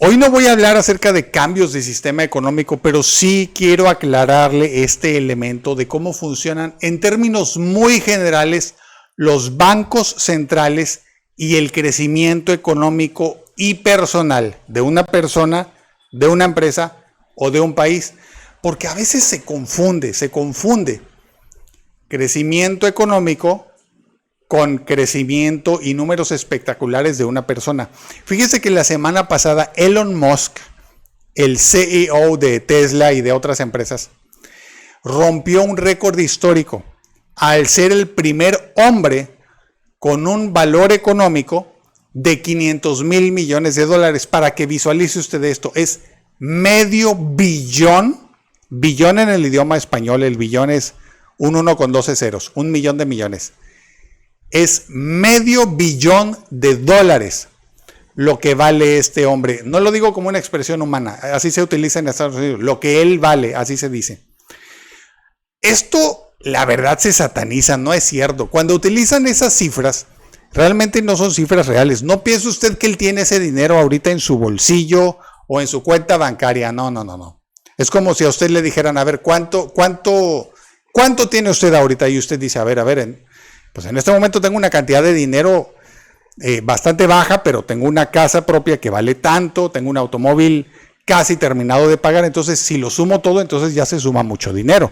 Hoy no voy a hablar acerca de cambios de sistema económico, pero sí quiero aclararle este elemento de cómo funcionan en términos muy generales los bancos centrales y el crecimiento económico y personal de una persona, de una empresa o de un país, porque a veces se confunde crecimiento económico con crecimiento y números espectaculares de una persona. Fíjese que la semana pasada Elon Musk, el CEO de Tesla y de otras empresas, rompió un récord histórico al ser el primer hombre con un valor económico de 500 mil millones de dólares. Para que visualice usted esto, es medio billón, billón en el idioma español, el billón es un 1 con 12 ceros, 1 millón de millones. Es medio billón de dólares lo que vale este hombre. No lo digo como una expresión humana, así se utiliza en Estados Unidos. Lo que él vale, así se dice. Esto, la verdad, se sataniza, no es cierto. Cuando utilizan esas cifras, realmente no son cifras reales. No piense usted que él tiene ese dinero ahorita en su bolsillo o en su cuenta bancaria. No. Es como si a usted le dijeran, a ver, ¿cuánto tiene usted ahorita? Y usted dice, a ver, pues en este momento tengo una cantidad de dinero bastante baja, pero tengo una casa propia que vale tanto, tengo un automóvil casi terminado de pagar, entonces si lo sumo todo, entonces ya se suma mucho dinero.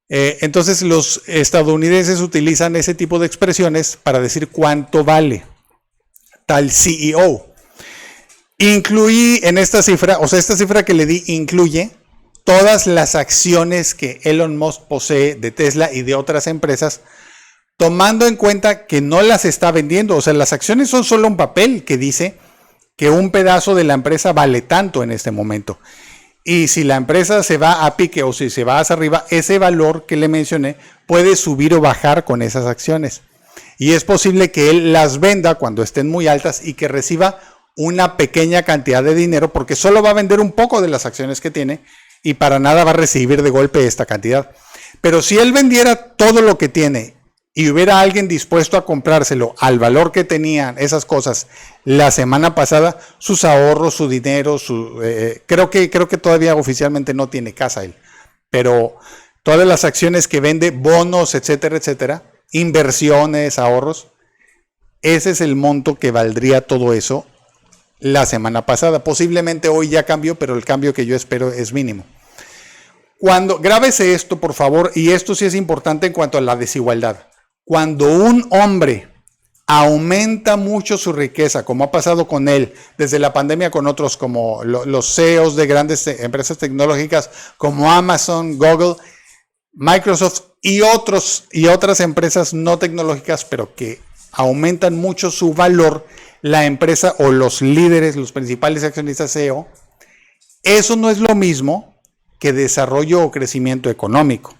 Entonces los estadounidenses utilizan ese tipo de expresiones para decir cuánto vale tal CEO. Incluí en esta cifra, o sea, esta cifra que le di incluye todas las acciones que Elon Musk posee de Tesla y de otras empresas, tomando en cuenta que no las está vendiendo. O sea, las acciones son solo un papel que dice que un pedazo de la empresa vale tanto en este momento. Y si la empresa se va a pique o si se va hacia arriba, ese valor que le mencioné puede subir o bajar con esas acciones. Y es posible que él las venda cuando estén muy altas y que reciba una pequeña cantidad de dinero porque solo va a vender un poco de las acciones que tiene y para nada va a recibir de golpe esta cantidad. Pero si él vendiera todo lo que tiene y hubiera alguien dispuesto a comprárselo al valor que tenían esas cosas la semana pasada, sus ahorros, su dinero, creo que todavía oficialmente no tiene casa él, pero todas las acciones que vende, bonos, etcétera, inversiones, ahorros, ese es el monto que valdría todo eso la semana pasada. Posiblemente hoy ya cambió, pero el cambio que yo espero es mínimo. Grábese esto, por favor, y esto sí es importante en cuanto a la desigualdad. Cuando un hombre aumenta mucho su riqueza, como ha pasado con él desde la pandemia con otros como los CEOs de grandes empresas tecnológicas como Amazon, Google, Microsoft y otras empresas no tecnológicas, pero que aumentan mucho su valor, la empresa o los líderes, los principales accionistas CEO, eso no es lo mismo que desarrollo o crecimiento económico.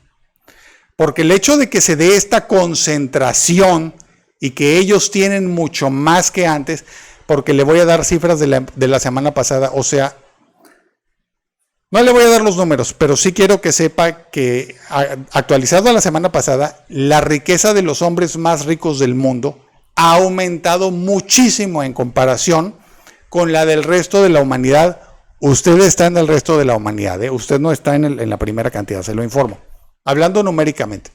Porque el hecho de que se dé esta concentración y que ellos tienen mucho más que antes, porque le voy a dar cifras de la semana pasada, o sea, no le voy a dar los números, pero sí quiero que sepa que actualizado a la semana pasada, la riqueza de los hombres más ricos del mundo ha aumentado muchísimo en comparación con la del resto de la humanidad. Usted está en el resto de la humanidad, usted no está en la primera cantidad, se lo informo. Hablando numéricamente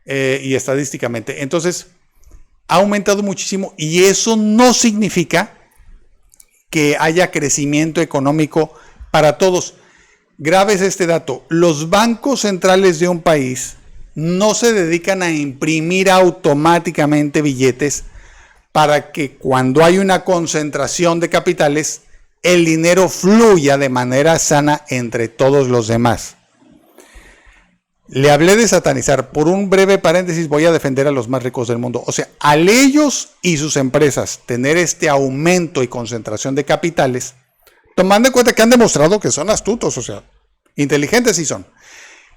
y estadísticamente. Entonces, ha aumentado muchísimo y eso no significa que haya crecimiento económico para todos. Grábese este dato. Los bancos centrales de un país no se dedican a imprimir automáticamente billetes para que cuando hay una concentración de capitales, el dinero fluya de manera sana entre todos los demás. Le hablé de satanizar. Por un breve paréntesis voy a defender a los más ricos del mundo. O sea, al ellos y sus empresas tener este aumento y concentración de capitales, tomando en cuenta que han demostrado que son astutos, o sea, inteligentes sí son.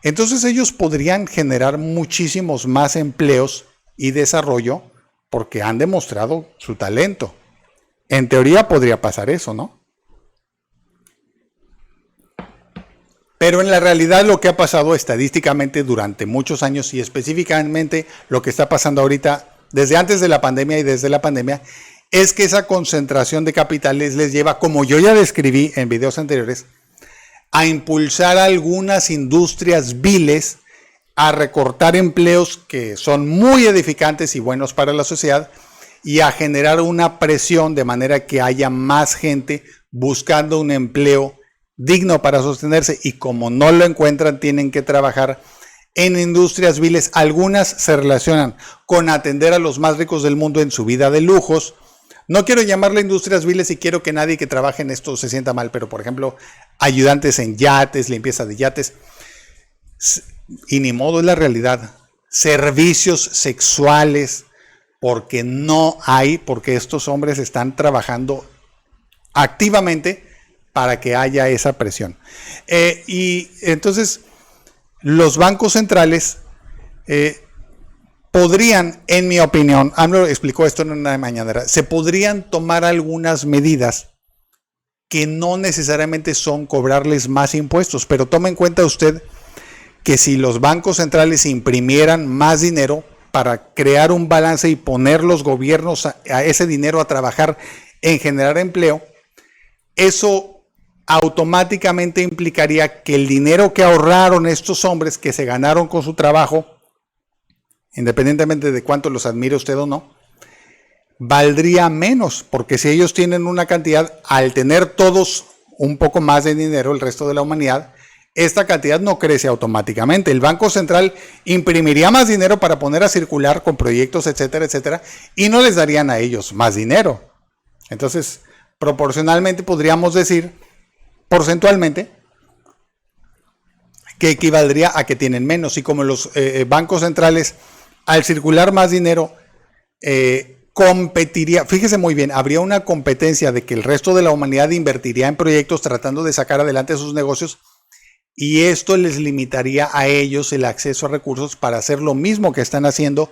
Entonces ellos podrían generar muchísimos más empleos y desarrollo porque han demostrado su talento. En teoría podría pasar eso, ¿no? Pero en la realidad lo que ha pasado estadísticamente durante muchos años y específicamente lo que está pasando ahorita desde antes de la pandemia y desde la pandemia es que esa concentración de capitales les lleva, como yo ya describí en videos anteriores, a impulsar algunas industrias viles, a recortar empleos que son muy edificantes y buenos para la sociedad y a generar una presión de manera que haya más gente buscando un empleo digno para sostenerse, y como no lo encuentran tienen que trabajar en industrias viles. Algunas se relacionan con atender a los más ricos del mundo en su vida de lujos. No quiero llamarle industrias viles y quiero que nadie que trabaje en esto se sienta mal, pero por ejemplo, ayudantes en yates, limpieza de yates, y ni modo, es la realidad. Servicios sexuales, porque porque estos hombres están trabajando activamente para que haya esa presión. Y entonces, los bancos centrales podrían, en mi opinión, AMLO explicó esto en una mañanera, se podrían tomar algunas medidas que no necesariamente son cobrarles más impuestos, pero tome en cuenta usted que si los bancos centrales imprimieran más dinero para crear un balance y poner los gobiernos a ese dinero a trabajar en generar empleo, eso automáticamente implicaría que el dinero que ahorraron estos hombres, que se ganaron con su trabajo, independientemente de cuánto los admire usted o no, valdría menos, porque si ellos tienen una cantidad, al tener todos un poco más de dinero, el resto de la humanidad, esta cantidad no crece automáticamente. El Banco Central imprimiría más dinero para poner a circular con proyectos, etcétera, etcétera, y no les darían a ellos más dinero. Entonces, proporcionalmente podríamos decir, porcentualmente, que equivaldría a que tienen menos. Y como los bancos centrales, al circular más dinero, competiría, fíjese muy bien, habría una competencia de que el resto de la humanidad invertiría en proyectos tratando de sacar adelante sus negocios, y esto les limitaría a ellos el acceso a recursos para hacer lo mismo que están haciendo.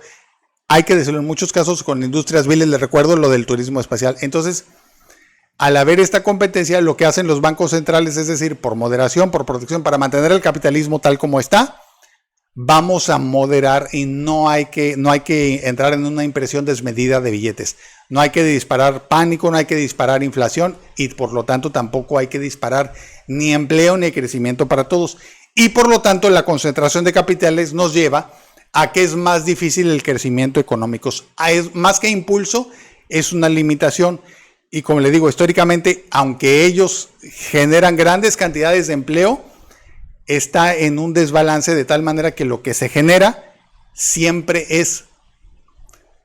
Hay que decirlo en muchos casos con industrias viles, les recuerdo lo del turismo espacial. Entonces, al haber esta competencia, lo que hacen los bancos centrales es decir, por moderación, por protección, para mantener el capitalismo tal como está, vamos a moderar y no hay que entrar en una impresión desmedida de billetes. No hay que disparar pánico, no hay que disparar inflación y por lo tanto tampoco hay que disparar ni empleo ni crecimiento para todos. Y por lo tanto la concentración de capitales nos lleva a que es más difícil el crecimiento económico. Más que impulso, es una limitación. Y como le digo, históricamente, aunque ellos generan grandes cantidades de empleo, está en un desbalance de tal manera que lo que se genera siempre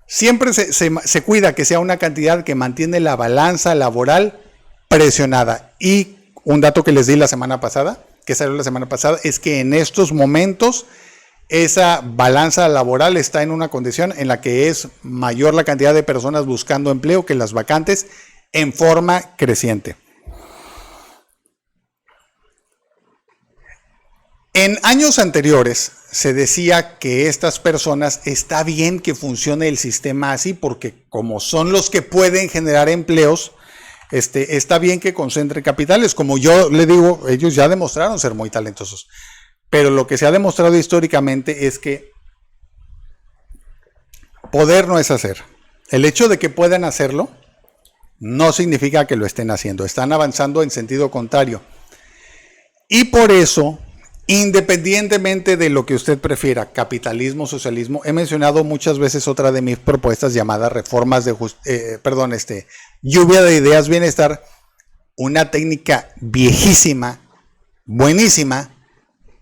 se cuida que sea una cantidad que mantiene la balanza laboral presionada. Y un dato que les di la semana pasada, que salió la semana pasada, es que en estos momentos esa balanza laboral está en una condición en la que es mayor la cantidad de personas buscando empleo que las vacantes en forma creciente. En años anteriores se decía que estas personas, está bien que funcione el sistema así, porque como son los que pueden generar empleos, está bien que concentre capitales. Como yo le digo, ellos ya demostraron ser muy talentosos. Pero lo que se ha demostrado históricamente es que poder no es hacer. El hecho de que puedan hacerlo no significa que lo estén haciendo. Están avanzando en sentido contrario. Y por eso, independientemente de lo que usted prefiera, capitalismo, socialismo, he mencionado muchas veces otra de mis propuestas llamada reformas de lluvia de ideas bienestar, una técnica viejísima, buenísima,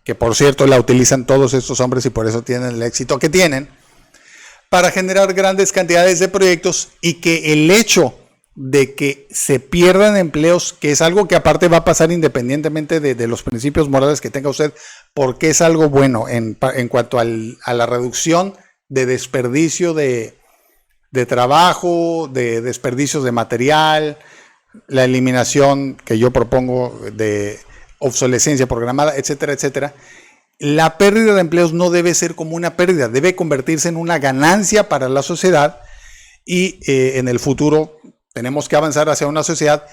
que por cierto la utilizan todos estos hombres y por eso tienen el éxito que tienen, para generar grandes cantidades de proyectos, y que el hecho de que se pierdan empleos, que es algo que aparte va a pasar independientemente de los principios morales que tenga usted, porque es algo bueno en cuanto a la reducción de desperdicio de trabajo, de desperdicios de material, la eliminación que yo propongo de obsolescencia programada, etcétera, etcétera. La pérdida de empleos no debe ser como una pérdida, debe convertirse en una ganancia para la sociedad, y en el futuro tenemos que avanzar hacia una sociedad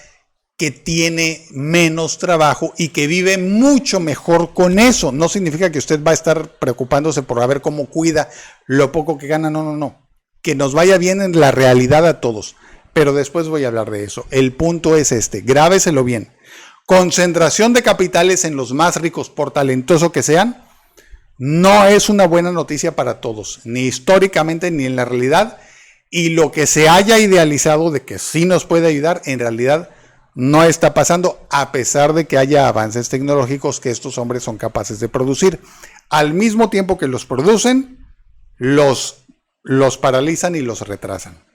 que tiene menos trabajo y que vive mucho mejor con eso. No significa que usted va a estar preocupándose por ver cómo cuida lo poco que gana, no. Que nos vaya bien en la realidad a todos. pero después voy a hablar de eso. El punto es este, grábeselo bien. Concentración de capitales en los más ricos, por talentoso que sean, no es una buena noticia para todos, ni históricamente ni en la realidad. Y lo que se haya idealizado de que sí nos puede ayudar, en realidad no está pasando, a pesar de que haya avances tecnológicos que estos hombres son capaces de producir. Al mismo tiempo que los producen, los paralizan y los retrasan.